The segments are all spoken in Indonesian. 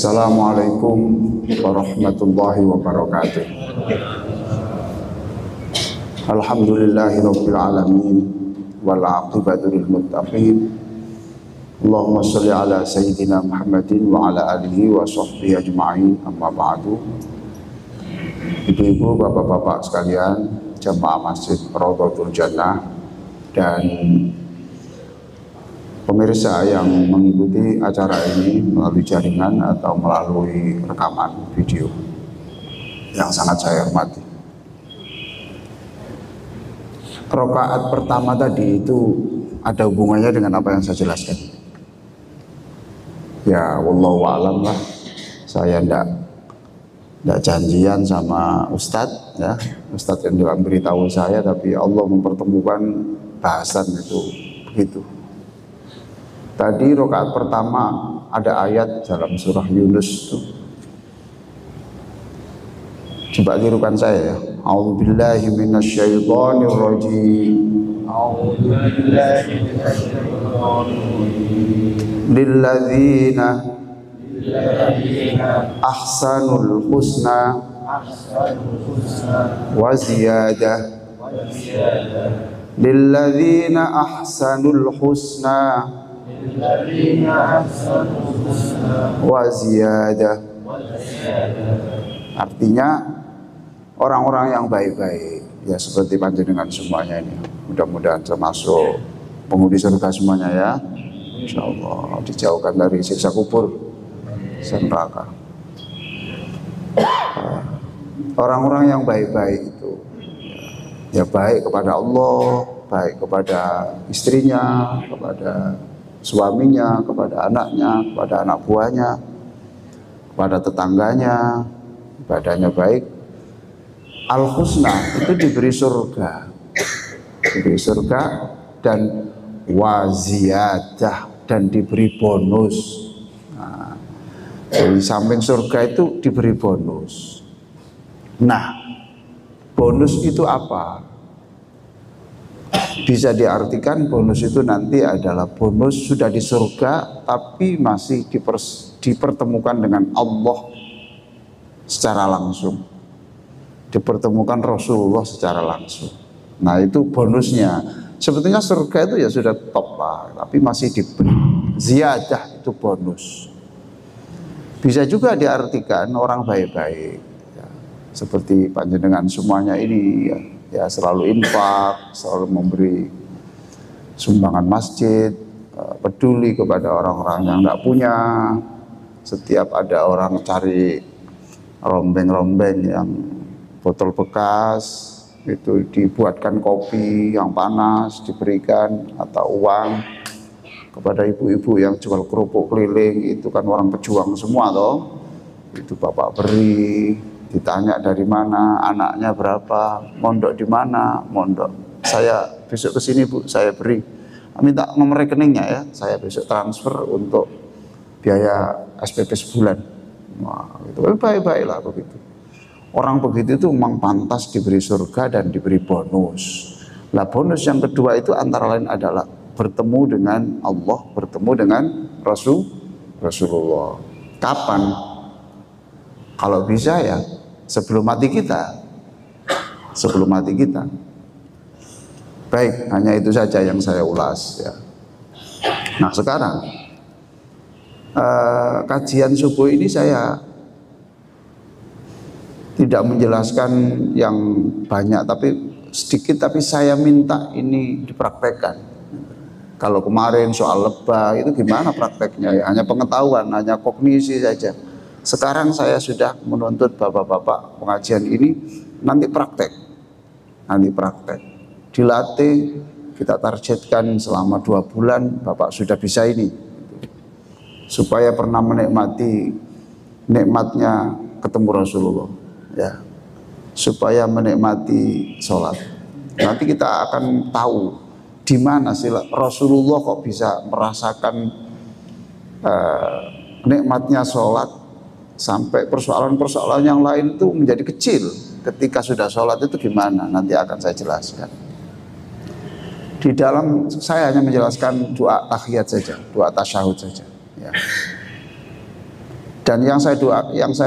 Assalamualaikum warahmatullahi wabarakatuh. Alhamdulillahirabbil alamin wal aqibatu lil muttaqin. Allahumma shalli ala sayyidina Muhammadin wa ala alihi wa sahbihi ajma'in. Amma ba'du. Ibu-ibu, bapak-bapak sekalian, jamaah Masjid Raudhatul Jannah dan pemirsa yang mengikuti acara ini melalui jaringan atau melalui rekaman video yang sangat saya hormati. Rakaat pertama tadi itu ada hubungannya dengan apa yang saya jelaskan. Ya, wallahu a'lam lah. Saya tidak janjian sama Ustadz, ya. Ustadz yang juga memberitahu saya, tapi Allah mempertemukan bahasan itu begitu. Tadi rakaat pertama ada ayat dalam surah Yunus itu. Coba tirukan saya ya. A'udzubillahi minasyaitonir rajim. A'udzubillahi minasyaitonir rajim. Lilladzina ahsanul husna wa ziyadah. Lilladzina ahsanul husna wa ziyadah. Artinya orang-orang yang baik-baik, ya seperti panjenengan semuanya ini. Mudah-mudahan termasuk penghuni surga semuanya ya. Insyaallah dijauhkan dari siksa kubur dan neraka. Orang-orang yang baik-baik itu ya baik kepada Allah, baik kepada istrinya, kepada suaminya, kepada anaknya, kepada anak buahnya, kepada tetangganya, ibadahnya baik. Al-husna itu diberi surga, dan waziyadah, dan diberi bonus. Nah, dari samping surga itu diberi bonus. Nah, bonus itu apa? Bisa diartikan bonus itu nanti adalah bonus sudah di surga tapi masih dipertemukan dengan Allah secara langsung, dipertemukan Rasulullah secara langsung. Nah itu bonusnya. Sebetulnya surga itu ya sudah top lah, tapi masih diberi ziyadah, itu bonus. Bisa juga diartikan orang baik-baik ya, seperti panjenengan semuanya ini ya selalu infak, selalu memberi sumbangan masjid, peduli kepada orang-orang yang tidak punya. Setiap ada orang cari rombeng-rombeng yang botol bekas, itu dibuatkan kopi yang panas, diberikan, atau uang kepada ibu-ibu yang jual kerupuk keliling, itu kan orang pejuang semua toh. Itu bapak beri, ditanya dari mana, anaknya berapa, mondok di mana, mondok. Saya besok ke sini Bu, saya beri. Minta nomor rekeningnya ya, saya besok transfer untuk biaya SPP sebulan. Wah, itu baik-baiklah begitu. Orang begitu itu memang pantas diberi surga dan diberi bonus. Nah, bonus yang kedua itu antara lain adalah bertemu dengan Allah, bertemu dengan Rasulullah. Kapan? Kalau bisa ya sebelum mati kita. Sebelum mati kita. Baik, hanya itu saja yang saya ulas ya. Nah, sekarang kajian subuh ini saya tidak menjelaskan yang banyak, tapi sedikit, tapi saya minta ini dipraktekkan. Kalau kemarin soal lebah itu gimana prakteknya ya, hanya pengetahuan, hanya kognisi saja. Sekarang saya sudah menuntut bapak-bapak pengajian ini nanti praktek, dilatih, kita targetkan selama 2 bulan bapak sudah bisa ini, supaya pernah menikmati nikmatnya ketemu Rasulullah ya, supaya menikmati sholat. Nanti kita akan tahu di mana sih Rasulullah kok bisa merasakan nikmatnya sholat, sampai persoalan-persoalan yang lain itu menjadi kecil ketika sudah sholat itu gimana, nanti akan saya jelaskan. Di dalam saya hanya menjelaskan doa tahiyat saja, doa tasyahud saja ya. Dan yang saya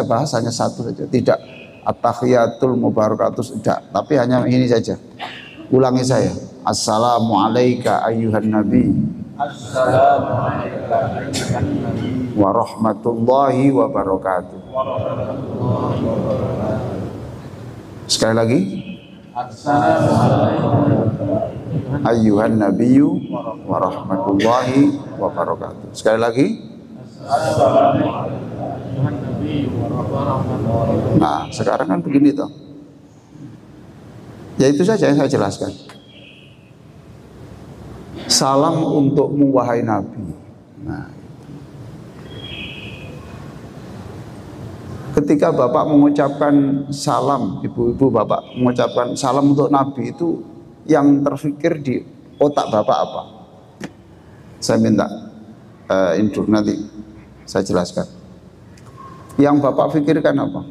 bahas hanya satu saja, tidak at-tahiyatul mubarakatus, tidak, tapi hanya ini saja. Ulangi saya. Assalamualaikum ayyuhan nabi. Assalamualaikum warahmatullahi wabarakatuh. Sekali lagi. Assalamualaikum ayyuhan nabiyyu warahmatullahi wabarakatuh. Sekali lagi. Nah, sekarang kan begini toh. Ya itu saja yang saya jelaskan. Salam untukmu wahai Nabi. Nah, ketika Bapak mengucapkan salam, ibu-ibu Bapak mengucapkan salam untuk Nabi, itu yang terfikir di otak Bapak apa? Saya minta intro nanti saya jelaskan. Yang Bapak pikirkan apa?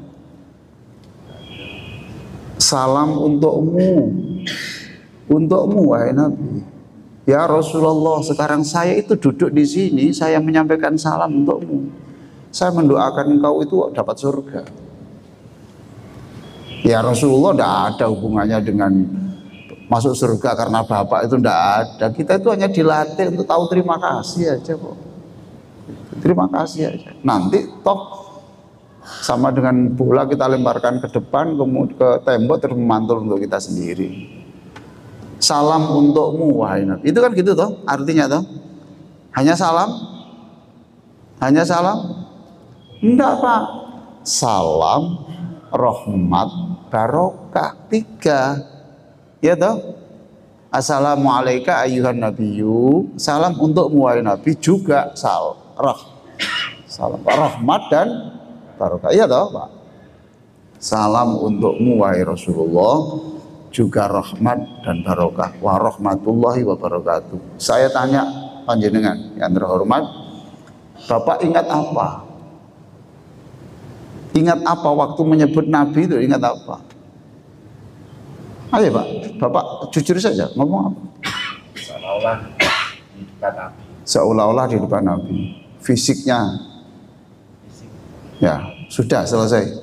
Salam untukmu wahai Nabi. Ya Rasulullah, sekarang saya itu duduk di sini, saya menyampaikan salam untukmu. Saya mendoakan engkau itu dapat surga. Ya Rasulullah, tidak ada hubungannya dengan masuk surga karena Bapak itu, tidak ada. Kita itu hanya dilatih untuk tahu terima kasih aja kok. Terima kasih aja. Nanti toh sama dengan bola kita lemparkan ke depan, kemudian ke tembok, terus memantul untuk kita sendiri. Salam untukmu wahai Nabi. Itu kan gitu toh artinya toh. Hanya salam? Hanya salam? Enggak Pak. Salam, rahmat, barokah, 3. Ya toh? Assalamualaikum ayyuhan nabiyyu. Salam untukmu wahai Nabi, juga salam, rahmat dan barokah. Iya toh Pak? Salam untukmu wahai Rasulullah, juga rahmat dan barokah. Wa rahmatullahi wa barakatuh. Saya tanya panjenengan yang terhormat, Bapak ingat apa? Ingat apa waktu menyebut Nabi itu, ingat apa? Ayo Pak, Bapak jujur saja ngomong apa? Seolah-olah di depan Nabi. Seolah-olah di depan Nabi. Fisiknya ya sudah selesai.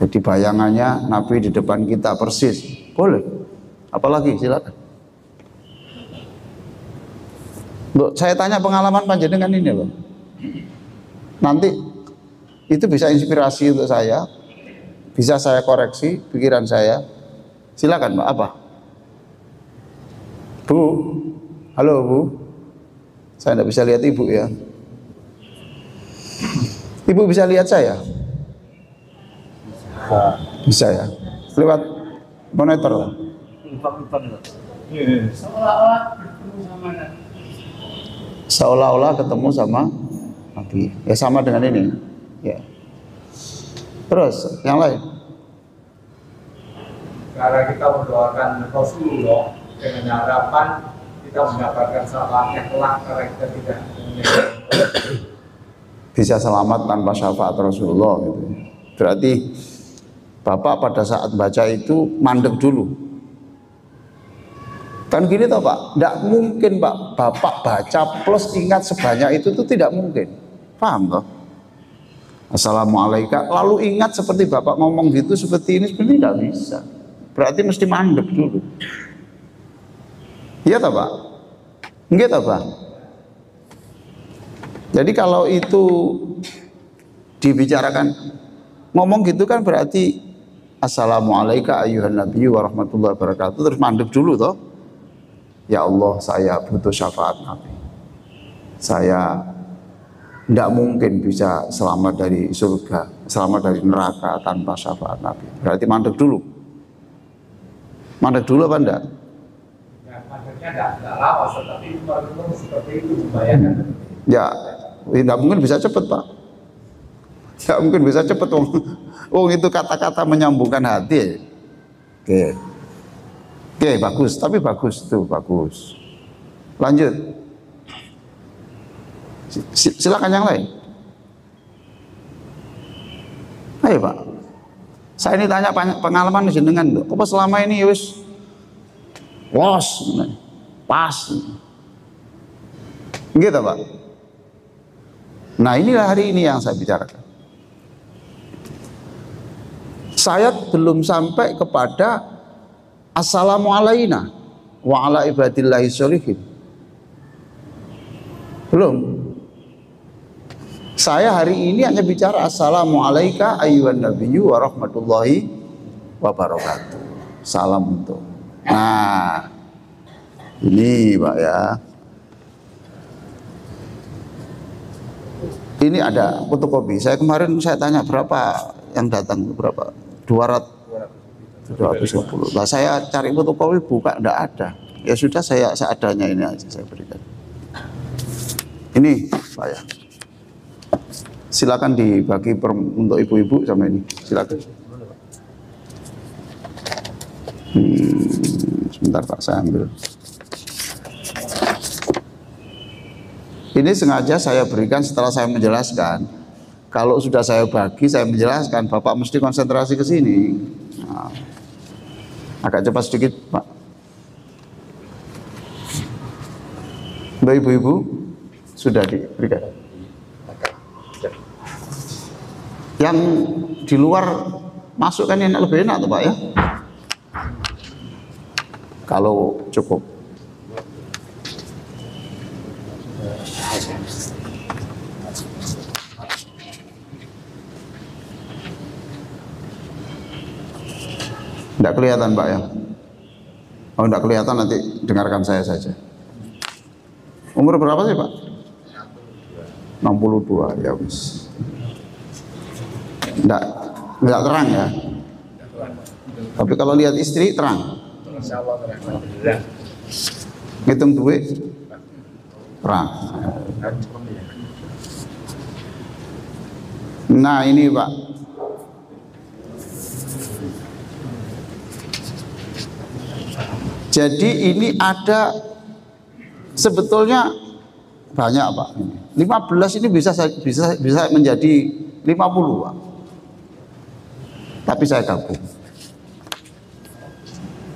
Jadi bayangannya Nabi di depan kita persis. Boleh. Apalagi silakan. Loh, saya tanya pengalaman panjenengan ini loh. Nanti itu bisa inspirasi untuk saya. Bisa saya koreksi pikiran saya. Silakan Pak, apa? Bu. Halo Bu. Saya tidak bisa lihat Ibu ya. Ibu bisa lihat saya? Bisa ya, lewat monitor. Seolah-olah ketemu sama Nabi. Ya sama dengan ini. Ya. Terus yang lain. Karena kita mendoakan Rasulullah dengan harapan kita mendapatkan syafaatnya kelak karena kita tidak bisa selamat tanpa syafaat Rasulullah gitu. Berarti Bapak pada saat baca itu mandek dulu. Kan gini toh Pak, tidak mungkin Pak, Bapak baca plus ingat sebanyak itu tuh tidak mungkin. Paham toh? Assalamualaikum, lalu ingat seperti Bapak ngomong gitu seperti ini, sebenarnya tidak bisa. Berarti mesti mandek dulu. Iya toh Pak? Enggak toh Pak? Jadi kalau itu dibicarakan, ngomong gitu kan berarti Assalamualaikum ayyuhan nabiyyu warahmatullahi wabarakatuh, terus mandek dulu toh. Ya Allah, saya butuh syafaat Nabi. Saya tidak mungkin bisa selamat dari surga, selamat dari neraka tanpa syafaat Nabi. Berarti mandek dulu. Mandek dulu apa enggak? Ya, mandeknya tidak lama, tapi seperti itu membayangkan. Ya, tidak mungkin bisa cepat Pak. Tidak mungkin bisa cepat. Oh itu kata-kata menyambungkan hati. Oke. Oke, bagus, tapi bagus tuh, bagus. Lanjut. Silakan yang lain. Ayo Pak. Saya ini tanya pengalaman jenengan tuh. Apa selama ini wis pas. Gitu Pak. Nah inilah hari ini yang saya bicarakan. Saya belum sampai kepada assalamu alaina wa ala ibadillahi sholihin. Belum. Saya hari ini hanya bicara assalamu alaika ayyuhan nabiyyu wa rahmatullahi wa barakatuh. Salam untuk. Nah, ini Pak ya. Ini ada fotokopi. Saya kemarin saya tanya berapa yang datang, berapa? 250. Lah saya cari fotokopi buka enggak ada. Ya sudah saya seadanya ini aja saya berikan. Ini Pak ya. Silakan dibagi untuk ibu-ibu sama ini. Silakan. Sebentar Pak, saya ambil. Ini sengaja saya berikan setelah saya menjelaskan. Kalau sudah saya bagi, saya menjelaskan, Bapak mesti konsentrasi ke sini. Nah, agak cepat sedikit, Pak. Mbak ibu-ibu sudah diberikan. Yang di luar masuk kan enak, lebih enak tuh Pak ya. Kalau cukup. Tidak kelihatan Pak ya. Oh tidak kelihatan, nanti dengarkan saya saja. Umur berapa sih Pak? 62 ya wis. Tidak terang ya. Tapi kalau lihat istri terang. Hitung duit terang. Nah ini Pak. Jadi ini ada sebetulnya banyak Pak. 15 ini bisa menjadi 50 Pak. Tapi saya gabung.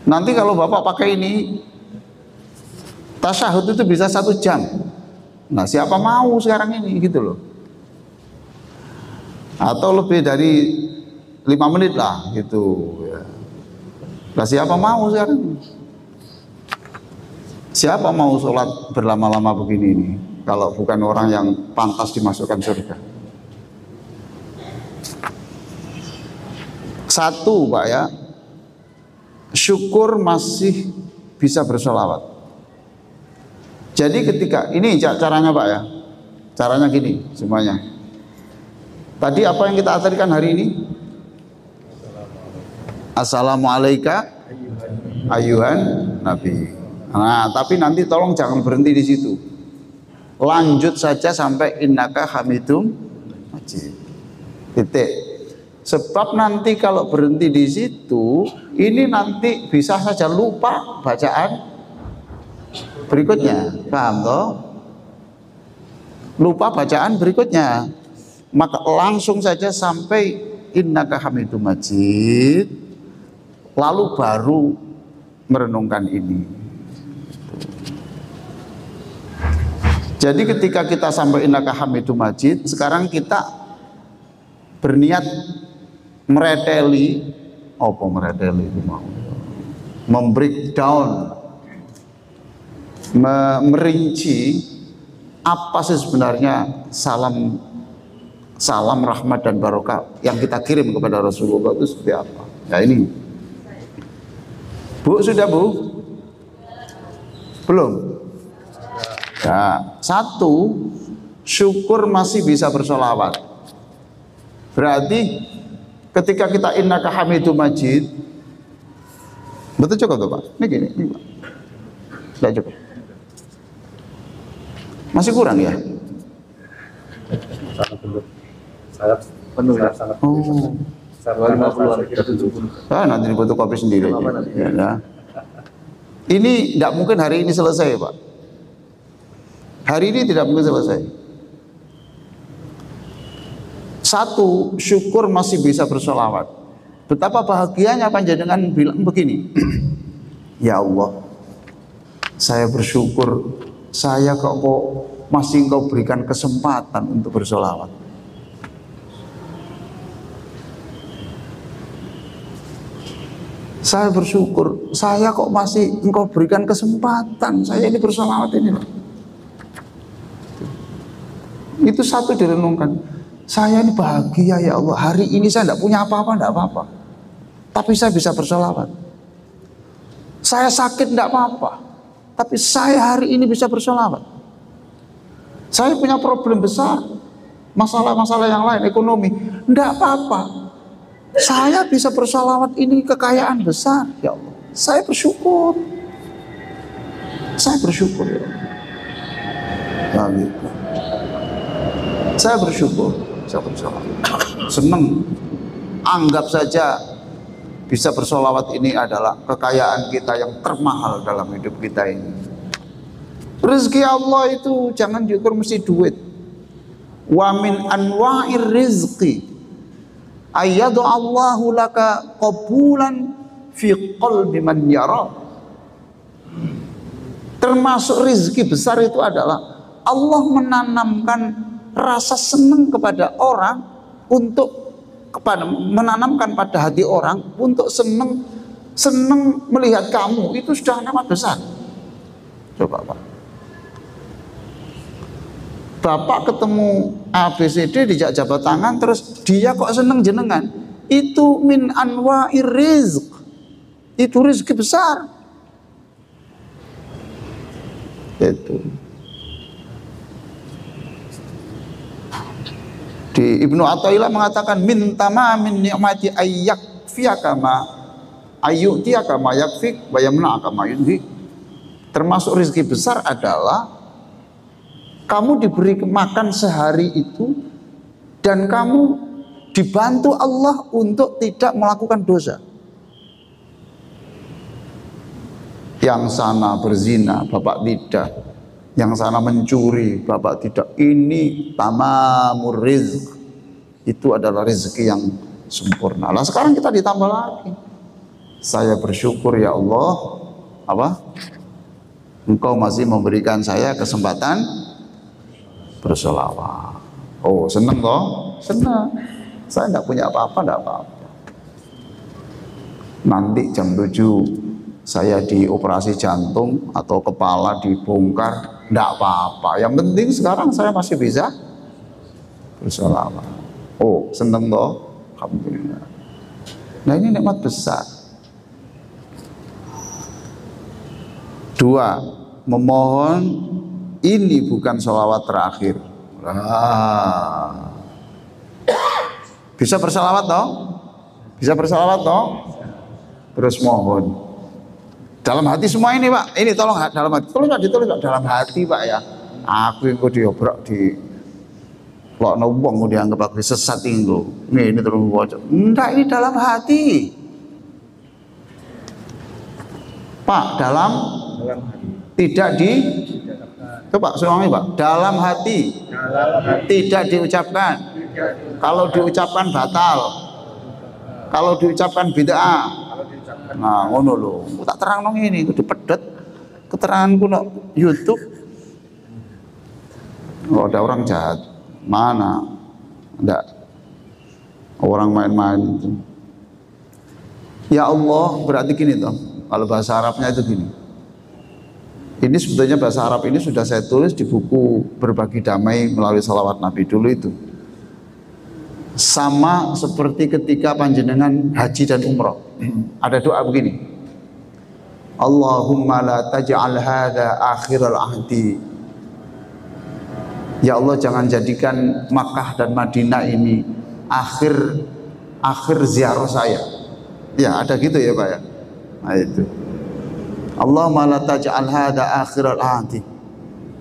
Nanti kalau Bapak pakai ini tasyahud itu bisa 1 jam. Nah siapa mau sekarang ini gitu loh. Atau lebih dari 5 menit lah gitu ya. Nah siapa mau sekarang ini? Siapa mau sholat berlama-lama begini ini? Kalau bukan orang yang pantas dimasukkan surga. 1 Pak ya, syukur masih bisa bersolawat. Jadi ketika ini caranya Pak ya, caranya gini semuanya. Tadi apa yang kita ajarkan hari ini? Assalamu alaika ayyuhan nabi. Nah, tapi nanti tolong jangan berhenti di situ. Lanjut saja sampai innaka hamidum majid. Titik. Sebab nanti kalau berhenti di situ, ini nanti bisa saja lupa bacaan berikutnya. Paham toh? Lupa bacaan berikutnya. Maka langsung saja sampai innaka hamidum majid. Lalu baru merenungkan ini. Jadi ketika kita sampai innaka hamidum majid, sekarang kita berniat mereteli, apa mereteli itu mau? Membreakdown, merinci apa sih sebenarnya salam rahmat dan barokah yang kita kirim kepada Rasulullah itu seperti apa? Ya ini. Bu, sudah Bu? Belum? Ya, 1, syukur masih bisa bersolawat. Berarti ketika kita innaka hamidum majid, betul cukup tuh Pak? Ini gini Pak. Tidak cukup. Masih kurang ya? Sangat penuh ya. Oh. 50-an kira 70. Nanti dibutuh kopi sendiri. Ya, nah. Ini tidak mungkin hari ini selesai Pak. Hari ini tidak mungkin selesai. 1, syukur masih bisa bersolawat. Betapa bahagianya panjenengan bilang begini. Ya Allah, saya bersyukur saya kok masih engkau berikan kesempatan untuk bersolawat. Saya bersyukur, saya kok masih engkau berikan kesempatan, saya ini bersolawat ini loh. Itu satu direnungkan. Saya ini bahagia ya Allah, hari ini saya tidak punya apa-apa, tidak apa-apa, tapi saya bisa bersolawat. Saya sakit tidak apa-apa, tapi saya hari ini bisa bersolawat. Saya punya problem besar, masalah-masalah yang lain, ekonomi, tidak apa-apa, saya bisa bersolawat, ini kekayaan besar ya Allah. Saya bersyukur. Saya bersyukur ya Allah. Gitu. Saya bersyukur. Saya bersolawat. Senang. Anggap saja bisa bersolawat ini adalah kekayaan kita yang termahal dalam hidup kita ini. Rezeki Allah itu jangan diukur mesti duit. Wa min anwa'ir rizqi ayyadu Allahu laka qabulan fi qalbi man yara. Termasuk rezeki besar itu adalah Allah menanamkan rasa senang kepada orang, menanamkan pada hati orang untuk senang melihat kamu, itu sudah nikmat besar. Coba Pak, Bapak ketemu ABCD dijak jabat tangan terus dia kok seneng jenengan, itu min anwa'ir rizq, itu rezeki besar. Itu di Ibnu Athaillah mengatakan min tamamin ni'mati ayyakfiyaka ma ayyutiyaka ma yakfik wa yamna'aka ma yunhi. Termasuk rezeki besar adalah kamu diberi makan sehari itu dan kamu dibantu Allah untuk tidak melakukan dosa. Yang sana berzina, Bapak tidak. Yang sana mencuri, Bapak tidak. Ini tamamur rizq. Itu adalah rezeki yang sempurna. Lah sekarang kita ditambah lagi. Saya bersyukur ya Allah, apa? Engkau masih memberikan saya kesempatan bersolawat. Oh seneng toh? Seneng. Saya tidak punya apa-apa, tidak apa-apa. Nanti jam 7 saya dioperasi jantung atau kepala dibongkar, tidak apa-apa. Yang penting sekarang saya masih bisa bersolawat. Oh seneng toh? Alhamdulillah. Nah ini nikmat besar. 2, memohon ini bukan sholawat terakhir. Bisa bersalawat toh? Bisa bersalawat toh? Terus mohon dalam hati semua ini Pak. Ini tolong dalam hati. Ditulis dalam hati Pak ya. Aku yang diobrak di lokno wong dianggap aku sesat inggo. Ini terus waca. Enggak, ini dalam hati. Pak, dalam hati. Tidak di coba semuanya Pak, dalam hati, tidak diucapkan. Kalau diucapkan batal, kalau diucapkan bid'ah. Nah ngono lho, tak terang nong ini, dipedet keteranganku no YouTube. Oh ada orang jahat, mana? Enggak, orang main-main itu. Ya Allah, berarti gini toh, kalau bahasa Arabnya itu gini. Ini sebetulnya bahasa Arab ini sudah saya tulis di buku Berbagi Damai melalui Salawat Nabi dulu itu. Sama seperti ketika panjenengan haji dan umroh. Ada doa begini. Allahumma la taj'al hadha akhiral ahdi. Ya Allah jangan jadikan Makkah dan Madinah ini akhir ziarah saya. Ya ada gitu ya Pak ya. Nah itu. Allahumma la taj'al hadha akhiral ahdi.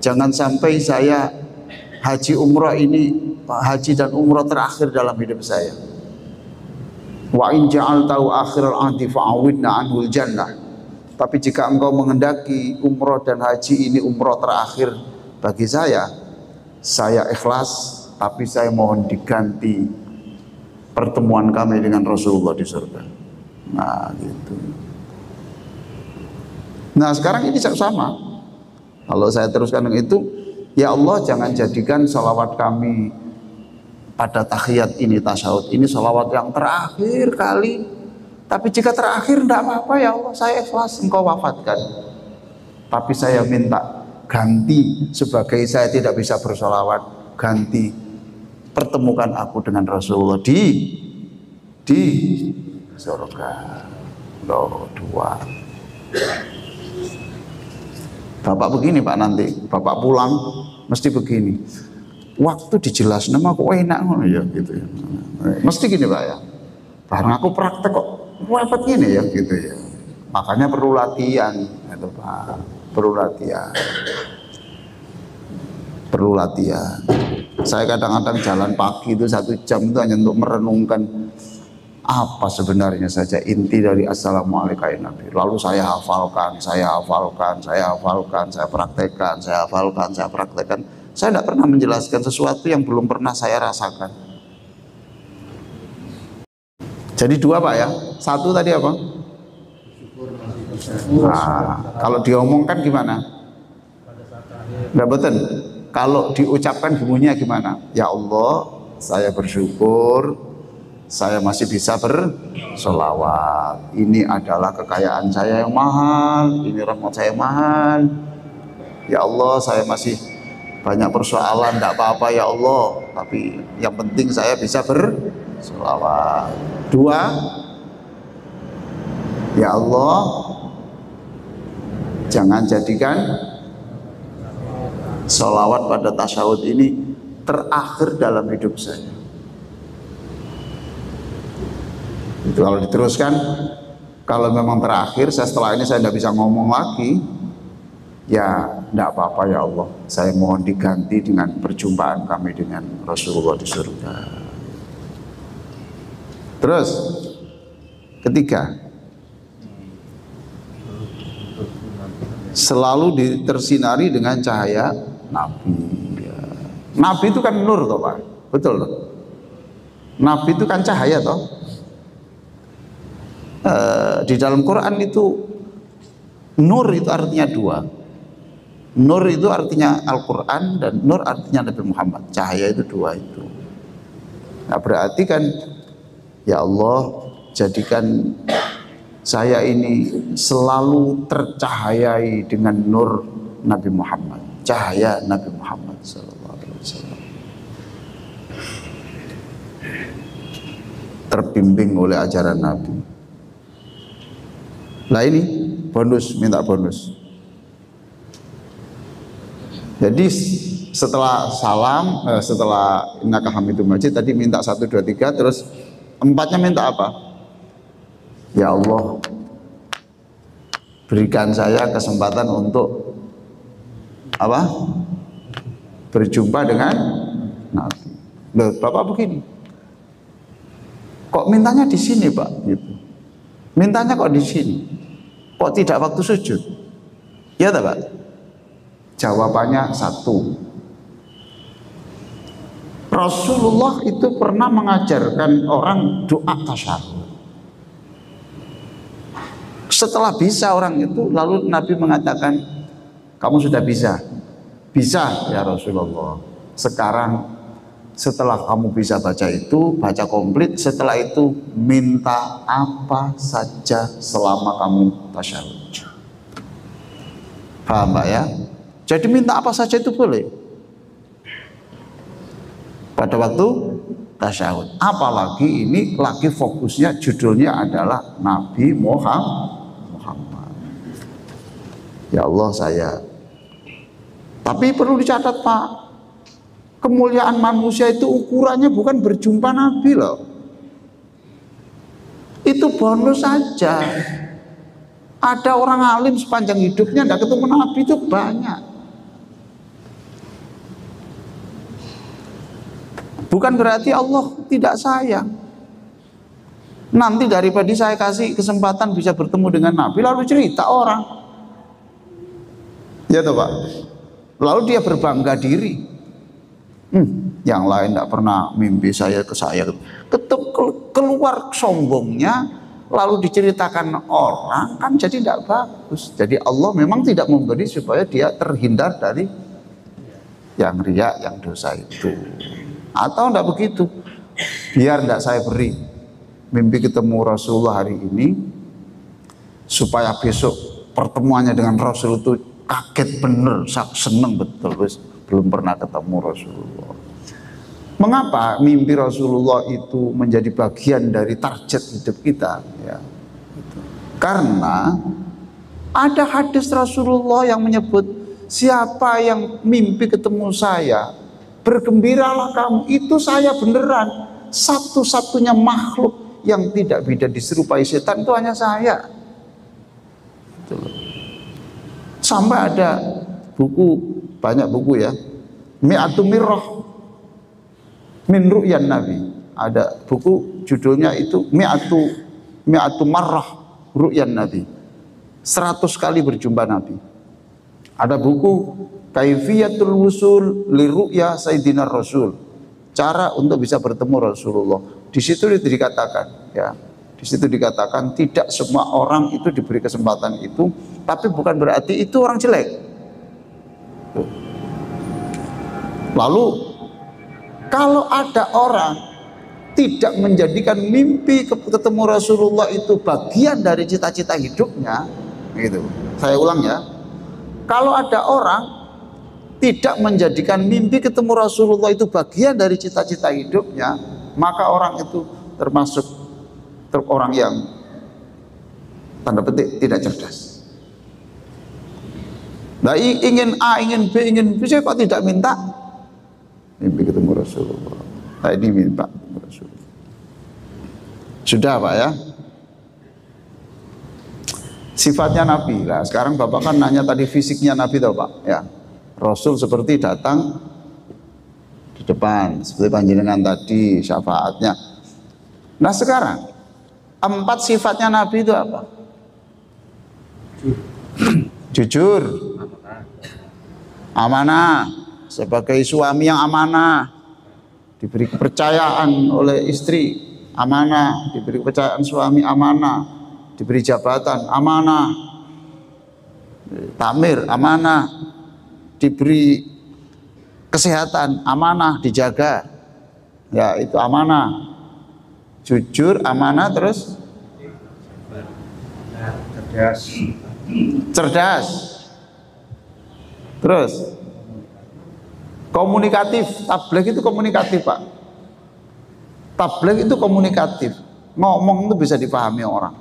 Jangan sampai saya haji umrah ini, haji dan umrah terakhir dalam hidup saya. Wa in ja'altahu akhiral ahdi fa'awidna anhul jannah. Tapi jika engkau menghendaki umrah dan haji ini umrah terakhir bagi saya ikhlas, tapi saya mohon diganti pertemuan kami dengan Rasulullah di surga. Nah gitu. Nah sekarang ini sama. Kalau saya teruskan yang itu, Ya Allah, jangan jadikan sholawat kami pada tahiyat ini, tasyahud ini sholawat yang terakhir kali. Tapi jika terakhir tidak apa-apa ya Allah, saya ikhlas Engkau wafatkan. Tapi saya minta ganti, sebagai saya tidak bisa bersolawat, ganti pertemukan aku dengan Rasulullah di surga. Loh, dua. Bapak begini Pak, nanti Bapak pulang mesti begini. Waktu dijelas nama kok enak ngono ya gitu ya. Mesti gini Pak ya. Barang aku praktek kok repot gini ya gitu ya. Makanya perlu latihan itu Pak. Perlu latihan. Perlu latihan. Saya kadang-kadang jalan pagi itu 1 jam itu hanya untuk merenungkan apa sebenarnya saja inti dari Assalamualaikum ya Nabi. Lalu saya hafalkan, saya praktekkan, saya hafalkan, saya praktekkan. Saya tidak pernah menjelaskan sesuatu yang belum pernah saya rasakan. Jadi 2 Pak ya. 1 tadi apa? Nah, kalau diomongkan gimana? Nggak betul. Kalau diucapkan bunyinya gimana? Ya Allah, saya bersyukur saya masih bisa bersolawat. Ini adalah kekayaan saya yang mahal, ini rahmat saya mahal. Ya Allah, saya masih banyak persoalan, tidak apa-apa ya Allah, tapi yang penting saya bisa bersolawat. 2, ya Allah, jangan jadikan solawat pada tasyahud ini terakhir dalam hidup saya. Itu kalau diteruskan, kalau memang terakhir, setelah ini saya tidak bisa ngomong lagi, ya tidak apa-apa ya Allah, saya mohon diganti dengan perjumpaan kami dengan Rasulullah di surga. Terus, 3, selalu tersinari dengan cahaya Nabi. Ya. Nabi itu kan nur toh Pak, betul toh? Nabi itu kan cahaya toh. Di dalam Quran itu nur itu artinya 2. Nur itu artinya Al-Quran dan nur artinya Nabi Muhammad. Cahaya itu 2 itu. Nah berarti kan ya Allah, jadikan saya ini selalu tercahayai dengan nur Nabi Muhammad, cahaya Nabi Muhammad SAW, terbimbing oleh ajaran Nabi. Nah ini bonus, minta bonus. Jadi setelah salam, setelah innaka hamidum majid tadi minta 1, 2, 3, terus 4-nya minta apa? Ya Allah, berikan saya kesempatan untuk apa? Berjumpa dengan Nabi. Loh, Bapak begini, kok mintanya di sini Pak? Gitu. Mintanya kok di sini? Kok tidak waktu sujud? Ya tak Pak? Jawabannya 1. Rasulullah itu pernah mengajarkan orang doa tasyahud. Setelah bisa orang itu, lalu Nabi mengatakan, kamu sudah bisa? Bisa ya Rasulullah. Sekarang setelah kamu bisa baca itu, baca komplit, setelah itu minta apa saja selama kamu tasyahud. Paham Pak ya? Jadi minta apa saja itu boleh pada waktu tasyahud. Apalagi ini lagi fokusnya, judulnya adalah Nabi Muhammad. Ya Allah saya. Tapi perlu dicatat Pak, kemuliaan manusia itu ukurannya bukan berjumpa Nabi loh. Itu bonus saja. Ada orang alim sepanjang hidupnya tidak ketemu Nabi itu banyak. Bukan berarti Allah tidak sayang. Nanti daripada saya kasih kesempatan bisa bertemu dengan Nabi, lalu cerita orang. Ya toh Pak. Lalu dia berbangga diri. Yang lain tidak pernah mimpi saya ke saya. Keluar sombongnya, lalu diceritakan orang, kan jadi tidak bagus. Jadi Allah memang tidak memberi supaya dia terhindar dari yang riya, yang dosa itu. Atau enggak begitu, biar enggak saya beri mimpi ketemu Rasulullah hari ini, supaya besok pertemuannya dengan Rasul itu kaget bener, seneng betul, belum pernah ketemu Rasulullah. Mengapa mimpi Rasulullah itu menjadi bagian dari target hidup kita? Ya, karena ada hadis Rasulullah yang menyebut, siapa yang mimpi ketemu saya, bergembiralah kamu. Itu saya beneran. Satu-satunya makhluk yang tidak bisa diserupai setan itu hanya saya. Sampai ada buku, banyak buku ya, Mi'atu Mirrah min Ru'yan Nabi. Ada buku judulnya itu Mi'atu Marrah Ru'yan Nabi, 100 kali berjumpa Nabi. Ada buku Kaifiyatul Wusul li Ru'ya Sayyidina Rasul, cara untuk bisa bertemu Rasulullah. Di situ dikatakan, ya, di situ dikatakan tidak semua orang itu diberi kesempatan itu, tapi bukan berarti itu orang jelek. Lalu kalau ada orang tidak menjadikan mimpi ketemu Rasulullah itu bagian dari cita-cita hidupnya, gitu. Saya ulang ya. Kalau ada orang tidak menjadikan mimpi ketemu Rasulullah itu bagian dari cita-cita hidupnya, maka orang itu termasuk orang yang tanda petik tidak cerdas. Nah, ingin A, ingin B, ingin B, kok tidak minta mimpi ketemu Rasulullah. Nah, ini minta ketemu Rasulullah. Sudah Pak ya. Sifatnya Nabi lah. Sekarang Bapak kan nanya tadi fisiknya Nabi tau Pak ya. Rasul seperti datang di depan, seperti panjenengan tadi syafaatnya. Nah sekarang 4 sifatnya Nabi itu apa? Jujur, amanah, sebagai suami yang amanah, diberi kepercayaan oleh istri, amanah, diberi kepercayaan suami, amanah, diberi jabatan, amanah, takmir, amanah, diberi kesehatan, amanah, dijaga, ya itu amanah. Jujur, amanah, terus cerdas, terus komunikatif. Tabligh itu komunikatif Pak. Tabligh itu komunikatif, ngomong itu bisa dipahami orang,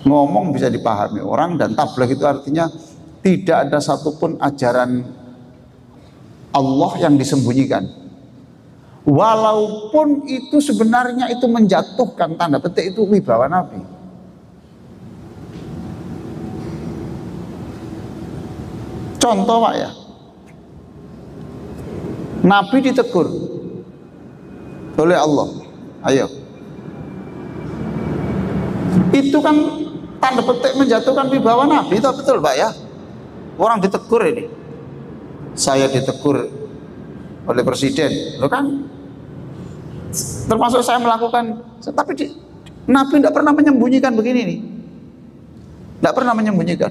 ngomong bisa dipahami orang. Dan tabligh itu artinya tidak ada satupun ajaran Allah yang disembunyikan, walaupun itu sebenarnya itu menjatuhkan tanda petik itu wibawa Nabi. Contoh Pak ya, Nabi ditegur oleh Allah, ayo, itu kan tanda petik menjatuhkan wibawa Nabi, itu betul Pak ya. Orang ditegur ini, saya ditegur oleh presiden, lo kan termasuk saya melakukan, tapi Nabi tidak pernah menyembunyikan begini nih, tidak pernah menyembunyikan.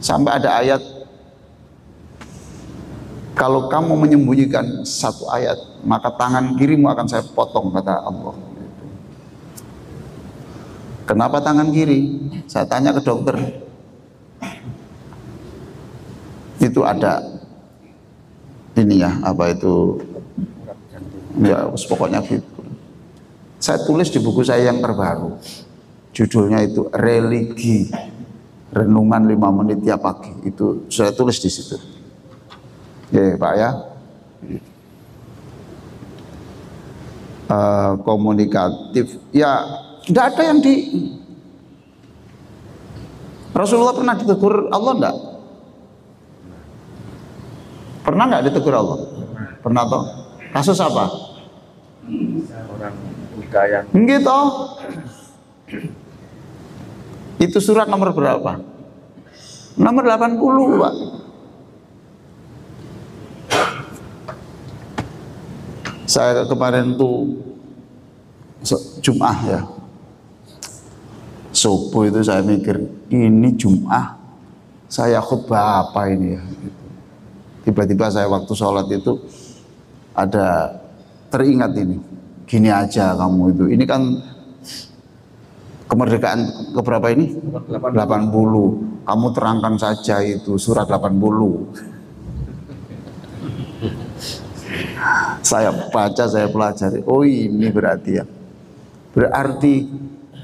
Sampai ada ayat, kalau kamu menyembunyikan satu ayat, maka tangan kirimu akan saya potong, kata Allah. Kenapa tangan kiri? Saya tanya ke dokter, itu ada ini ya, apa itu ya, pokoknya gitu. Saya tulis di buku saya yang terbaru, judulnya itu Religi Renungan 5 Menit Tiap Pagi. Itu saya tulis di situ ya Pak ya. Komunikatif ya, tidak ada yang di Rasulullah pernah ditegur Allah enggak? Pernah nggak ditegur Allah? Pernah toh? Kasus apa? Orang buta yang gitu. Itu surat nomor berapa? Nomor 80 Pak. Saya kemarin tuh Jum'ah ya, subuh itu saya mikir, ini Jum'ah saya khutbah apa ini ya? Tiba-tiba saya waktu sholat itu ada teringat ini, gini aja kamu itu, ini kan kemerdekaan keberapa ini? 80. Kamu terangkan saja itu surat 80. Saya baca, saya pelajari. Oh ini berarti ya. Berarti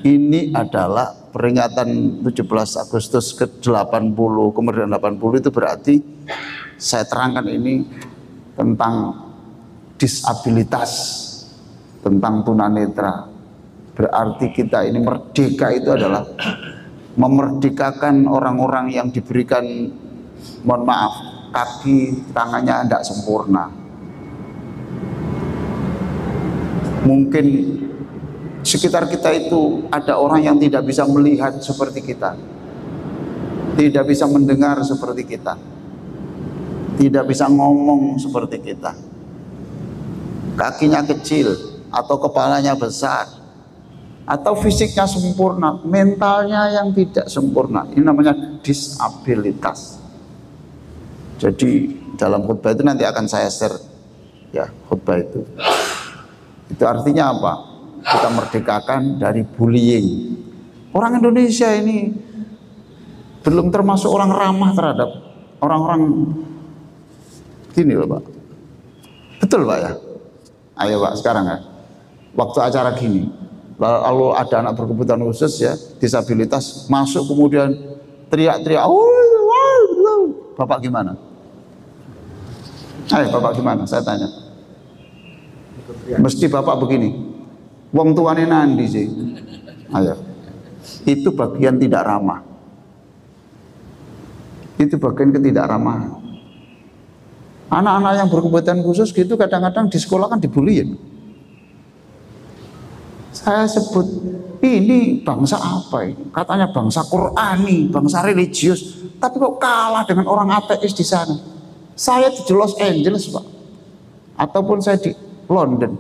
ini adalah peringatan 17 Agustus ke-80, kemerdekaan 80 itu berarti saya terangkan ini tentang disabilitas, tentang tunanetra. Berarti kita ini merdeka itu adalah memerdekakan orang-orang yang diberikan, mohon maaf, kaki tangannya tidak sempurna. Mungkin sekitar kita itu ada orang yang tidak bisa melihat seperti kita, tidak bisa mendengar seperti kita, tidak bisa ngomong seperti kita, kakinya kecil atau kepalanya besar, atau fisiknya sempurna, mentalnya yang tidak sempurna. Ini namanya disabilitas. Jadi dalam khutbah itu nanti akan saya share ya, khutbah itu. Itu artinya apa? Kita merdekakan dari bullying. Orang Indonesia ini belum termasuk orang ramah terhadap orang-orang gini loh Pak. Betul Pak ya? Ayo Pak sekarang ya, waktu acara gini, lalu ada anak berkebutuhan khusus ya, disabilitas, masuk kemudian teriak-teriak, Bapak gimana? Ayo Bapak gimana? Saya tanya. Mesti Bapak begini, wong tuane nandi sih. Ayo. Itu bagian tidak ramah. Itu bagian ketidakramahan. Anak-anak yang berkebutuhan khusus gitu kadang-kadang di sekolah kan dibully. Saya sebut, ini bangsa apa ini? Katanya bangsa Qurani, bangsa religius, tapi kok kalah dengan orang ateis di sana. Saya di Los Angeles Pak, ataupun saya di London,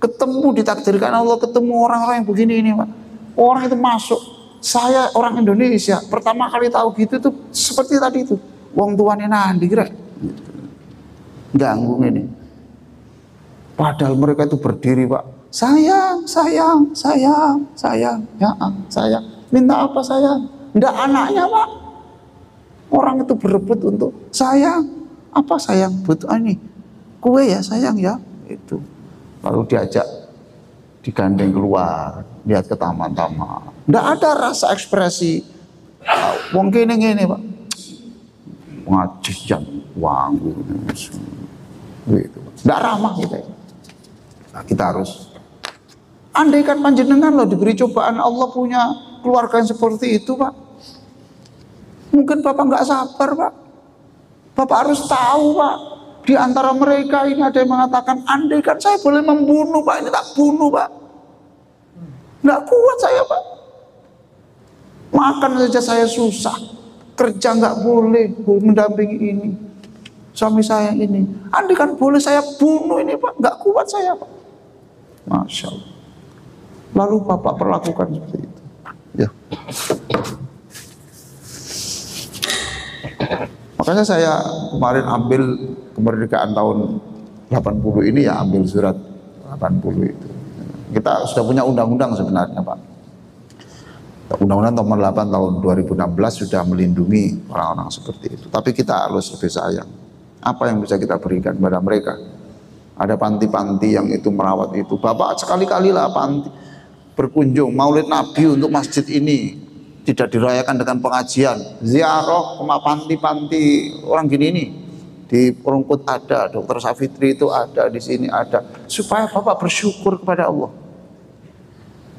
ketemu, ditakdirkan Allah ketemu orang-orang yang begini ini Pak. Orang itu masuk, saya orang Indonesia pertama kali tahu gitu tuh seperti tadi itu, wong tuane nandi kira ganggu ini. Padahal mereka itu berdiri Pak, sayang, sayang, sayang, sayang, ya sayang. Minta apa sayang? Ndak anaknya Pak. Orang itu berebut untuk sayang. Apa sayang? Butuh ini kue ya sayang ya. Itu lalu diajak, digandeng keluar, lihat ke taman-taman. Ndak ada rasa ekspresi. Wong kene ngene Pak. Ngajis jam wanggu. Gitu. Ndak ramah kita. Nah, kita harus, andaikan panjenengan loh diberi cobaan, Allah punya keluarga yang seperti itu Pak, mungkin Bapak nggak sabar Pak. Bapak harus tahu Pak, di antara mereka ini ada yang mengatakan, andaikan saya boleh membunuh Pak, ini tak bunuh Pak. Nggak kuat saya Pak, makan saja saya susah, kerja nggak boleh mendampingi ini, suami saya ini. Andaikan boleh saya bunuh ini Pak, nggak kuat saya Pak. Masya Allah. Lalu Bapak perlakukan seperti itu. Ya. Makanya saya kemarin ambil kemerdekaan tahun 80 ini ya, ambil surat 80 itu. Kita sudah punya undang-undang sebenarnya Pak. Undang-undang nomor 8 tahun 2016 sudah melindungi orang-orang seperti itu. Tapi kita harus lebih sayang. Apa yang bisa kita berikan kepada mereka? Ada panti-panti yang itu merawat itu. Bapak sekali-kali lah panti berkunjung Maulid Nabi untuk masjid ini tidak dirayakan dengan pengajian, ziarah ke panti-panti orang gini ini. Di Rungkut ada, Dr. Safitri itu ada, di sini ada, supaya Bapak bersyukur kepada Allah.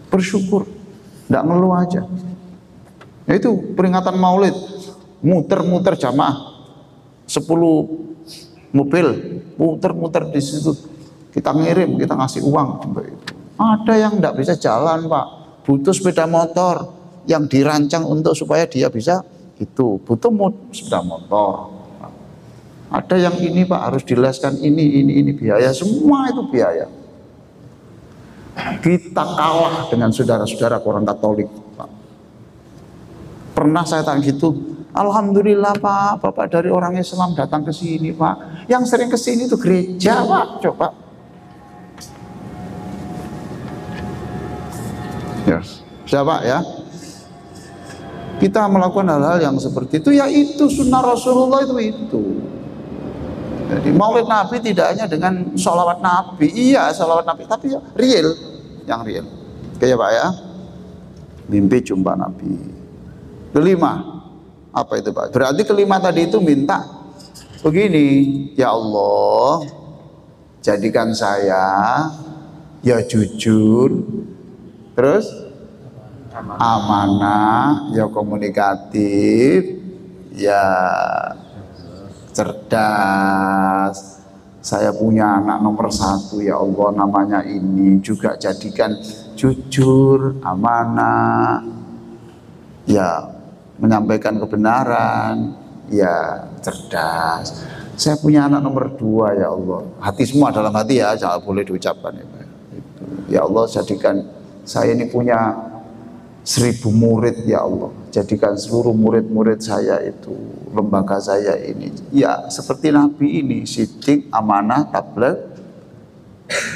Bersyukur, tidak ngeluh aja. Nah, itu peringatan Maulid, muter-muter jamaah 10 mobil, muter-muter di situ, kita ngirim, kita ngasih uang. Ada yang tidak bisa jalan Pak, butuh sepeda motor yang dirancang untuk supaya dia bisa itu, butuh sepeda motor. Ada yang ini Pak, harus dileskan ini biaya, semua itu biaya. Kita kalah dengan saudara-saudara orang Katolik Pak. Pernah saya tanya gitu, Alhamdulillah Pak, Bapak dari orang Islam datang ke sini Pak. Yang sering ke sini itu gereja Pak, coba. Ya, sudah Pak ya. Kita melakukan hal-hal yang seperti itu, ya itu sunnah Rasulullah itu. Jadi maulid Nabi tidak hanya dengan sholawat Nabi, iya sholawat Nabi, tapi ya real, yang real. Oke ya Pak ya. Mimpi jumpa Nabi. Kelima, apa itu Pak? Berarti kelima tadi itu minta begini, ya Allah, jadikan saya ya jujur, terus amanah, ya komunikatif, ya cerdas. Saya punya anak nomor 1 ya Allah, namanya ini juga jadikan jujur, amanah, ya menyampaikan kebenaran, ya cerdas. Saya punya anak nomor 2 ya Allah. Hati semua dalam hati ya, jangan boleh diucapkan ya. Ya Allah, jadikan saya ini punya 1000 murid ya Allah. Jadikan seluruh murid-murid saya itu, lembaga saya ini, ya seperti Nabi ini, siddiq, amanah, tabligh,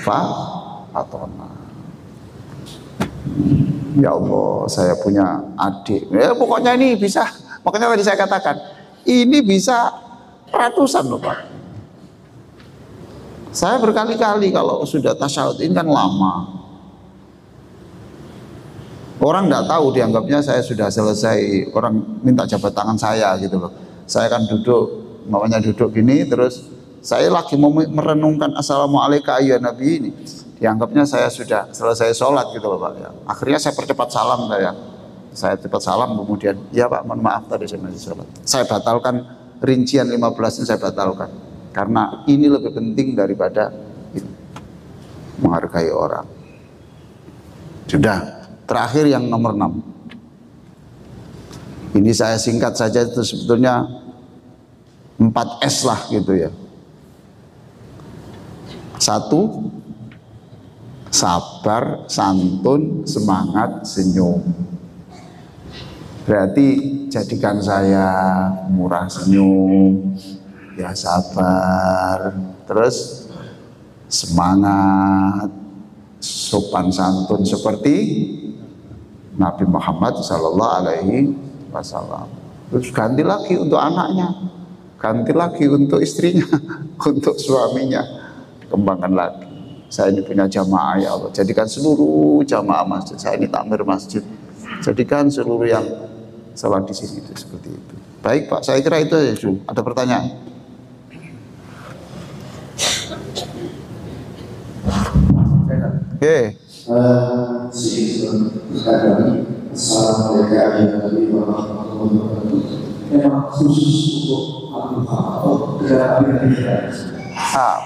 fatona. Ya Allah, saya punya adik. Ya, pokoknya ini bisa. Makanya tadi saya katakan, ini bisa ratusan loh Pak. Saya berkali-kali kalau sudah tasyahud ini kan lama. Orang nggak tahu, dianggapnya saya sudah selesai. Orang minta jabat tangan saya gitu loh. Saya kan duduk, namanya duduk gini, terus saya lagi mau merenungkan assalamualaikum ya Nabi ini. Dianggapnya saya sudah selesai sholat gitu loh Pak ya. Akhirnya saya percepat salam saya cepat salam, kemudian ya Pak mohon maaf tadi saya masih sholat. Saya batalkan rincian 15 ini, saya batalkan karena ini lebih penting daripada ini, menghargai orang. Sudah, terakhir yang nomor 6. Ini saya singkat saja, itu sebetulnya 4S lah gitu ya. 1, sabar, santun, semangat, senyum. Berarti jadikan saya murah senyum, ya sabar, terus semangat, sopan santun seperti Nabi Muhammad Sallallahu Alaihi Wasallam. Terus ganti lagi untuk anaknya, ganti lagi untuk istrinya, untuk suaminya, dikembangkan lagi. Saya ini punya jamaah ya Allah, jadikan seluruh jamaah masjid, saya ini takmir masjid, jadikan seluruh yang salat di sini itu seperti itu. Baik Pak, saya kira itu aja dulu. Ada pertanyaan? Oke. Memang khusus untuk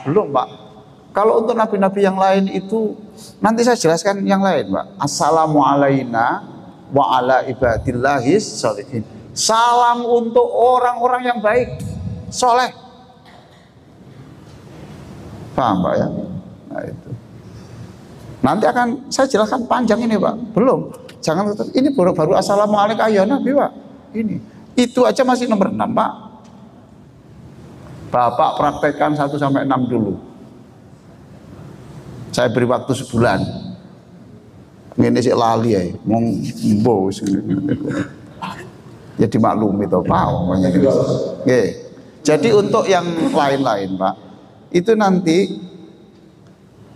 Belum Pak. Kalau untuk nabi-nabi yang lain itu nanti saya jelaskan yang lain Pak. Assalamualaikum wa ala ibadillahis sholihin. Salam untuk orang-orang yang baik, soleh. Paham Pak ya? Nah itu. Nanti akan saya jelaskan panjang ini Pak. Belum. Jangan ini baru assalamualaikum ya Nabi Pak. Ini. Itu aja masih nomor 6 Pak. Bapak praktekkan 1 sampai 6 dulu. Saya beri waktu sebulan. Ini sih lali ya, mau bos. Ya dimaklumi toh Pak. Oke. Jadi untuk yang lain-lain Pak, itu nanti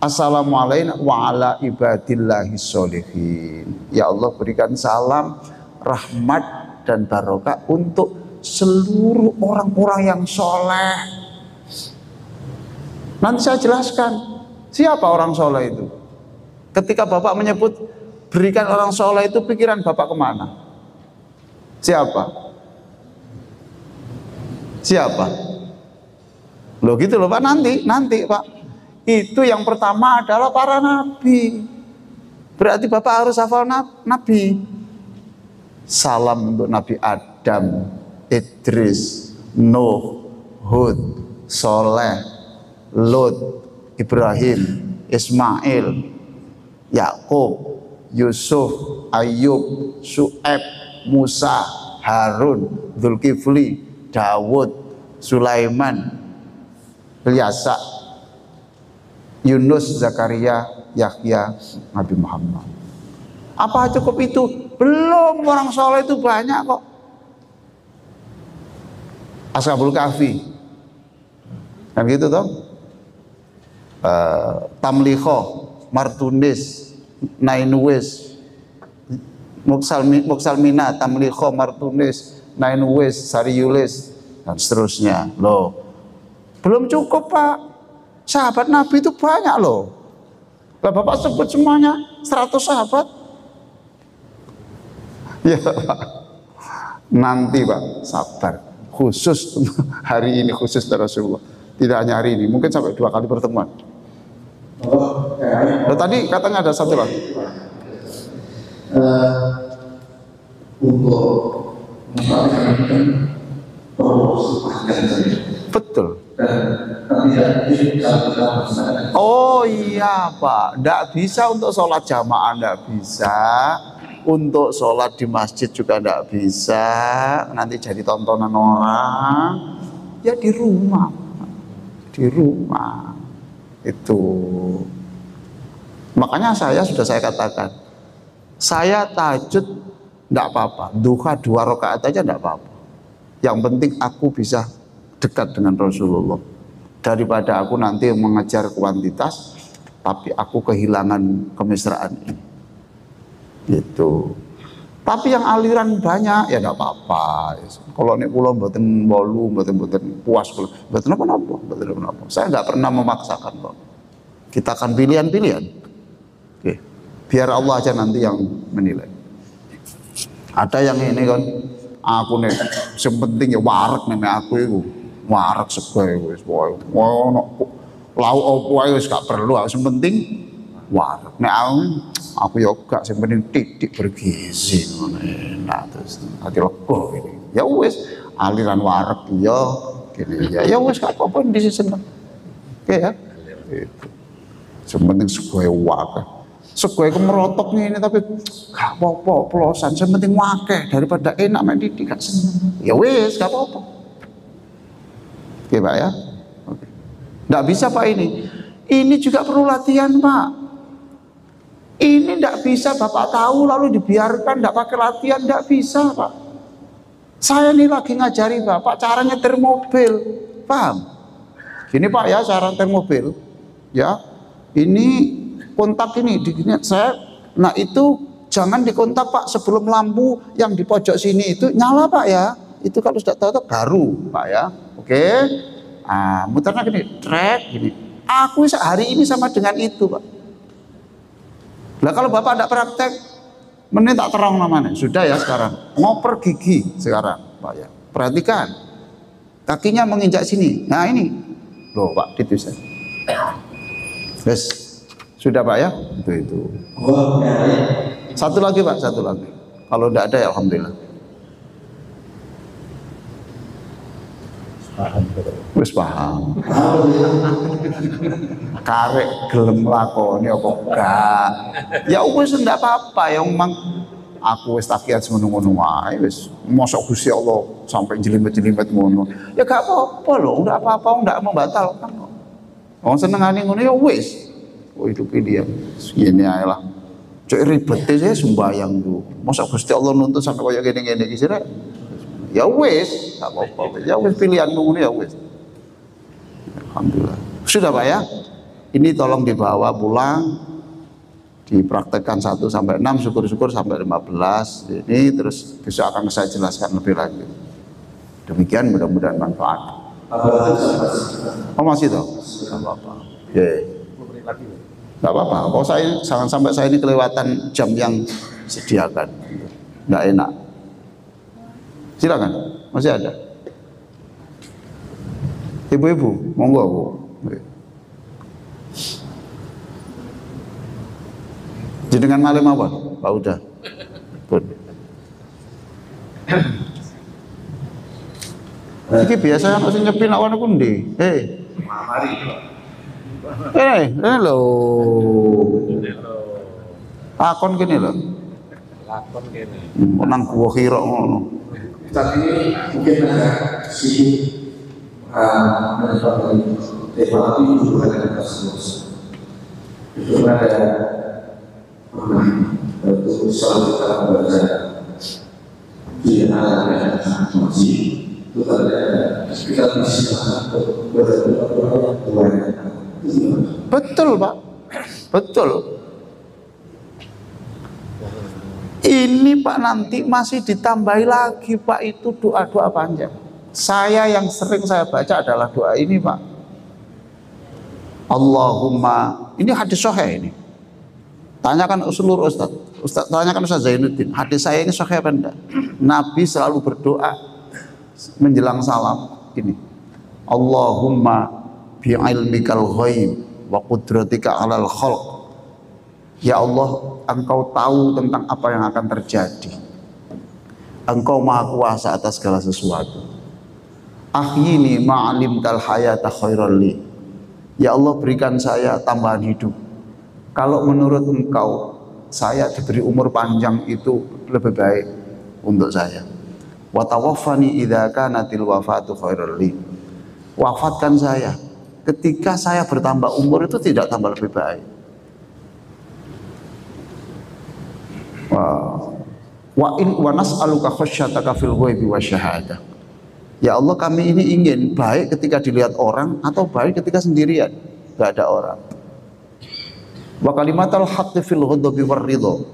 assalamualaikum wa ala ibadillahis sholihin. Ya Allah berikan salam, rahmat dan barokah untuk seluruh orang-orang yang soleh. Nanti saya jelaskan siapa orang soleh itu. Ketika Bapak menyebut berikan orang soleh itu, pikiran Bapak kemana? Siapa? Siapa? Loh gitu loh Pak, nanti Pak. Itu yang pertama adalah para nabi. Berarti Bapak harus hafal nabi. Salam untuk Nabi Adam, Idris, Nuh, Hud, Soleh, Lut, Ibrahim, Ismail, Yakub, Yusuf, Ayub, Syu'aib, Musa, Harun, Dzulkifli, Dawud, Sulaiman, Ilyasa, Yunus, Zakaria, Yahya, Nabi Muhammad. Apa cukup itu? Belum, orang soleh itu banyak kok. Ashabul Kahfi, kan gitu toh. Tamliho, Martunis, Nainuwis, Muksalmina, Tamliho, Martunis, Nainuwis, Sariyulis, dan seterusnya. Loh, belum cukup Pak. Sahabat Nabi itu banyak loh. Lah Bapak sebut semuanya 100 sahabat. Ya Pak, nanti Pak, sabar. Khusus hari ini, khusus Rasulullah. Tidak hanya hari ini, mungkin sampai 2 kali pertemuan. Nah, tadi katanya ada satu lagi. Untuk memperhatikan Betul. Oh iya Pak, tidak bisa untuk sholat jamaah, tidak bisa. Untuk sholat di masjid juga tidak bisa. Nanti jadi tontonan orang. Ya di rumah, di rumah itu. Makanya saya katakan, saya tahajud tidak apa-apa, duha 2 rakaat aja tidak apa-apa. Yang penting aku bisa dekat dengan Rasulullah, daripada aku nanti mengejar kuantitas tapi aku kehilangan kemesraan ini gitu. Tapi yang aliran banyak ya tidak apa-apa. Kalau nek kula mboten wolu, mboten puas kula, mboten apa-apa. Saya nggak pernah memaksakan kok. Kita akan pilihan-pilihan. Oke. Biar Allah aja nanti yang menilai. Ada yang ini kan, aku nih sepenting ya warak nih aku itu warak sebagai wis lau opo ae wis gak perlu, sepenting warak. Nek aku ya gak, sing penting titik bergizi ngono. Nah terus hati lega ini. Ya wis aliran warak ya gini ya. Ya wis gak apa-apa di seneng. Oke ya. Itu. Sepenting sebagai warak. Sebagai kemerotok ini tapi gak apa-apa plosan, yang penting wakeh daripada enak main didik gak seneng. Ya wis gak apa-apa. Oke Pak ya. Oke. Nggak bisa Pak ini. Ini juga perlu latihan Pak. Ini nggak bisa Bapak tahu lalu dibiarkan nggak pakai latihan, nggak bisa Pak. Saya nih lagi ngajari Bapak cara nyetir mobil, paham? Gini Pak ya cara nyetir mobil, ya. Ini kontak ini saya, nah itu jangan dikontak Pak sebelum lampu yang di pojok sini itu nyala Pak ya. Itu kalau sudah tahu baru Pak ya. Oke. Ah, muternya gini, trek gini. Aku hari ini sama dengan itu Pak. Lah kalau Bapak tidak praktek, menit tak terang namanya. Sudah ya sekarang. Ngoper gigi sekarang Pak ya. Perhatikan. Kakinya menginjak sini. Nah ini. Loh Pak, itu saya. Yes. Sudah Pak ya? Itu. Satu lagi Pak, satu lagi. Kalau tidak ada ya alhamdulillah. Wis paham. Karek gelem lakoni apa enggak? Ya wis ndak apa-apa ya memang aku wis takiat ngono-ngono wae wis. Mosok Gusti Allah sampai jelimet-jelimet ngono. Ya gak apa-apa loh, ndak apa-apa, ndak membatalkan kok. Wong senengane ngono ya wis. Oh itu pilihan. Ngene ae lah. Cuk ribet e sembayang tuh. Mosok Gusti Allah nuntut sampai koyo gini-gini iki sih. Ya wis, tak apa-apa. Ya wis pilihanmu ngono ya wis. Alhamdulillah. Sudah Pak ya? Ini tolong dibawa pulang, dipraktekkan 1 sampai 6, syukur-syukur sampai 15. Ini terus besok akan saya jelaskan lebih lanjut. Demikian mudah-mudahan manfaat. Oh masih toh? Enggak apa-apa. Oke. Enggak apa-apa. Kalau saya jangan sampai saya ini kelewatan jam yang sediakan. Enggak enak. Silakan, masih ada. Ibu-ibu, monggo Bu. Jenengan malam apa? Pak udah. Pun. Iki biasa ana sing nyepi nak kono pundi? Mari. Ini lho. Lakon kene lho. Lakon kene. Nang gua kira ngono. Saat ini mungkin agak sedikit menyebar dari tema tapi juga ada tersebut. Itu ada itu selalu kita membaca di ada masjid itu ada kita bisa Betul Pak, betul. Ini Pak nanti masih ditambahi lagi Pak, itu doa-doa panjang. Saya yang sering saya baca adalah doa ini Pak. Allahumma, ini hadis sahih ini. Tanyakan seluruh Ustaz, tanyakan Ustaz Zainuddin, hadis saya ini sahih apa enggak? Nabi selalu berdoa menjelang salam ini. Allahumma bi'ilmikal ghaib wa qudratika 'alal khalq. Ya Allah, Engkau tahu tentang apa yang akan terjadi. Engkau maha kuasa atas segala sesuatu. Ahyini ma'alimtal hayata khairal li. Ya Allah, berikan saya tambahan hidup. Kalau menurut Engkau saya diberi umur panjang itu lebih baik untuk saya. Wa tawaffani idza kanatil wafatu khairal li. Wafatkan saya ketika saya bertambah umur itu tidak tambah lebih baik. Wa nas'aluka khasyataka fil ghaibi wasyahadah. Ya Allah, kami ini ingin baik ketika dilihat orang atau baik ketika sendirian, enggak ada orang. Wa kalimatul haqqi fil ghadabi war ridha.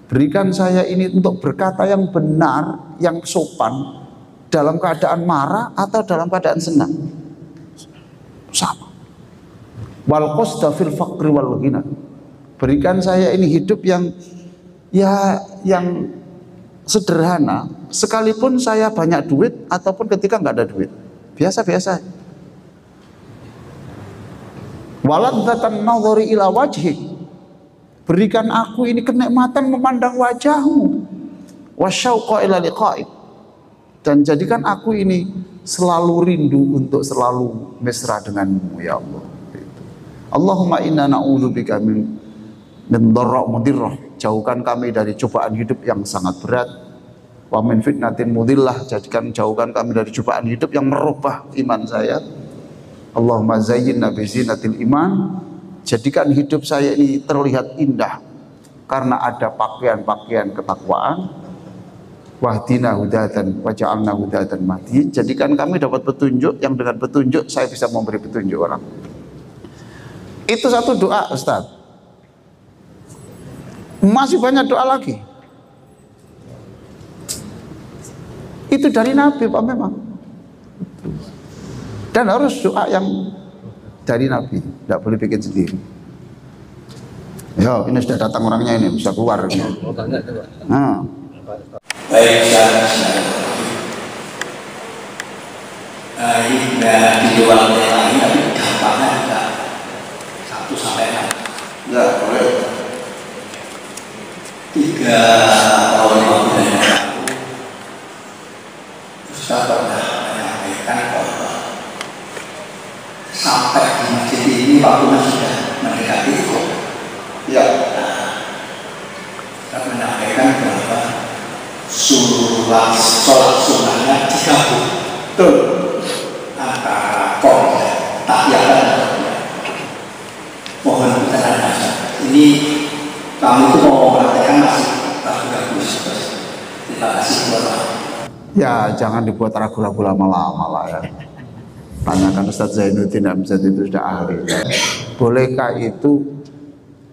Berikan saya ini untuk berkata yang benar, yang sopan dalam keadaan marah atau dalam keadaan senang. Sama. Wal qasda fil faqri wal ghina. Berikan saya ini hidup yang sederhana, sekalipun saya banyak duit ataupun ketika nggak ada duit, biasa-biasa. Waladzatan nadhari ila wajhik. Berikan aku ini kenikmatan memandang wajahmu. Wasyauqa ila liqa'ik. Dan jadikan aku ini selalu rindu untuk selalu mesra denganmu ya Allah. Allahumma inna na'udzubika min dharra mudirrah. Jauhkan kami dari cobaan hidup yang sangat berat. Wa min fitnatin mudillah. Jauhkan kami dari cobaan hidup yang merubah iman saya. Allahumma zayyinna bi zinatil iman. Jadikan hidup saya ini terlihat indah karena ada pakaian-pakaian ketakwaan. Wahdina hudatan waj'alna hudatan mahdiin. Jadikan kami dapat petunjuk yang dengan petunjuk saya bisa memberi petunjuk orang. Itu satu doa Ustaz. Masih banyak doa lagi. Itu dari Nabi Pak memang. Dan harus doa yang dari Nabi, tidak boleh bikin sendiri. Ya, ini sudah datang orangnya, ini bisa keluar. Nah. Baik, ini di luar tema ini tapi gampangnya enggak 1 sampai 6. Ya, boleh. 3 tahun yang lalu Ustaz pernah menyampaikan bahwa sampai di masjid ini waktunya sudah mendekati itu. Ya. Kita menyampaikan bahwa sholat sunnahnya digabung. Betul. Antara qom tahiyatan dan mohon perkenan ini kamu itu mau mempraktekkan masih ragu-ragu. Terima kasih buat Ya, jangan dibuat ragu-ragu lama-lama lah ya. Tanyakan Ustaz Zainuddin Hamzat, itu sudah ahli. Bolehkah itu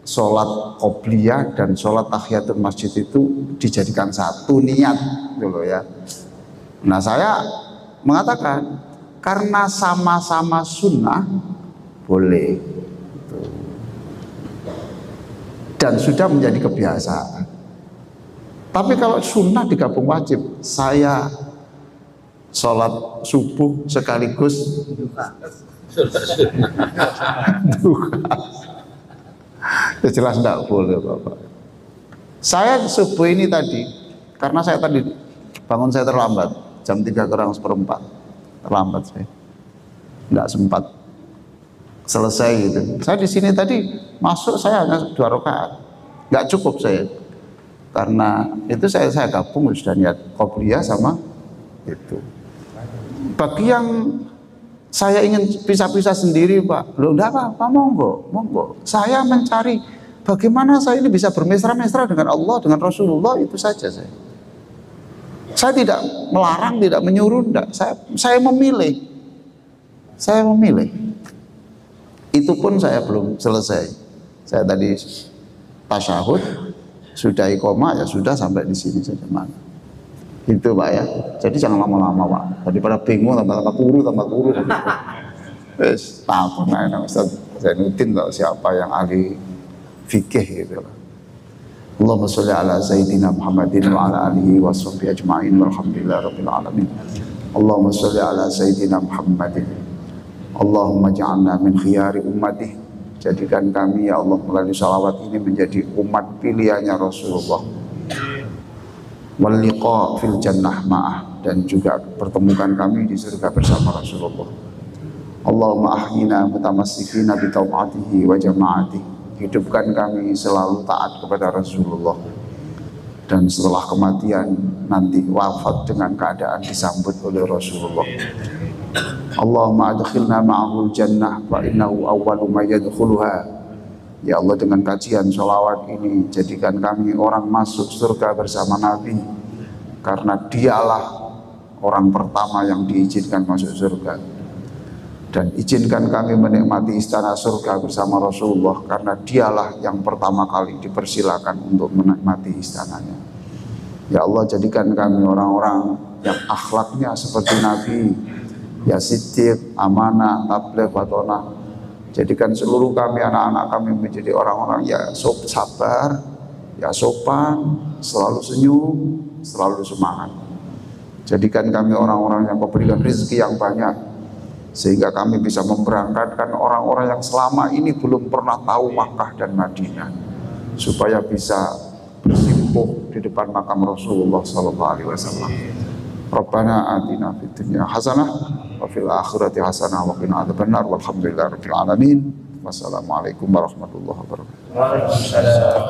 sholat qobliyah dan sholat tahiyatul masjid itu dijadikan satu niat gitu ya? Nah, saya mengatakan karena sama-sama sunnah boleh dan sudah menjadi kebiasaan. Tapi kalau sunnah digabung wajib, saya sholat subuh sekaligus duha. Ya jelas tidak boleh Bapak. Saya subuh ini tadi, karena saya tadi bangun saya terlambat, jam 3:04, terlambat saya, tidak sempat selesai gitu. Saya di sini tadi masuk saya hanya 2 rakaat, nggak cukup saya, karena itu saya gabung sudah niat qobliyah sama Itu. Bagi yang saya ingin pisah-pisah sendiri, Pak, loh enggak apa-apa, monggo. Saya mencari bagaimana saya ini bisa bermesra-mesra dengan Allah, dengan Rasulullah, itu saja saya. Saya tidak melarang, tidak menyuruh, enggak. Saya memilih. Saya memilih. Itu pun saya belum selesai. Saya tadi tasyahud, sudah iqomah, ya sudah sampai di sini saja, mana. Itu Pak ya. Jadi jangan lama-lama Pak. Daripada bingung tambah kuru. Wes takon ae nang Ustaz Zainuddin atau siapa yang ahli fikih gitu loh. Allahumma sholli ala sayyidina Muhammadin wa ala alihi wa sahbihi ajma'in walhamdulillahi rabbil alamin. Allahumma sholli ala sayyidina Muhammadin. Allahumma ja'alna min khiyari ummati. Jadikan kami ya Allah melalui salawat ini menjadi umat pilihannya Rasulullah. Wal liqa fil jannah ma'ah, dan juga pertemukan kami di surga bersama Rasulullah. Allahumma ahyina mutamassikina bi taa'atihi wa jama'atihi. Hidupkan kami selalu taat kepada Rasulullah, dan setelah kematian nanti wafat dengan keadaan disambut oleh Rasulullah. Allahumma adkhilna ma'ahul jannah wa innahu awwalu ma yadkhuluha. Ya Allah, dengan kajian sholawat ini jadikan kami orang masuk surga bersama Nabi, karena dialah orang pertama yang diizinkan masuk surga. Dan izinkan kami menikmati istana surga bersama Rasulullah, karena dialah yang pertama kali dipersilakan untuk menikmati istananya. Ya Allah, jadikan kami orang-orang yang akhlaknya seperti Nabi, ya siddiq, amanah, tabligh, batonah. Jadikan seluruh kami, anak-anak kami menjadi orang-orang ya sabar, ya sopan, selalu senyum, selalu semangat. Jadikan kami orang-orang yang Kau berikan rezeki yang banyak, sehingga kami bisa memberangkatkan orang-orang yang selama ini belum pernah tahu Makkah dan Madinah, supaya bisa bersimpuh di depan makam Rasulullah SAW. Rabbana atina fid dunya hasanah wa fil akhirati hasanah wa qina adzabannar walhamdulillahi rabbil alamin. Wassalamualaikum warahmatullahi wabarakatuh. Waalaikumsalam.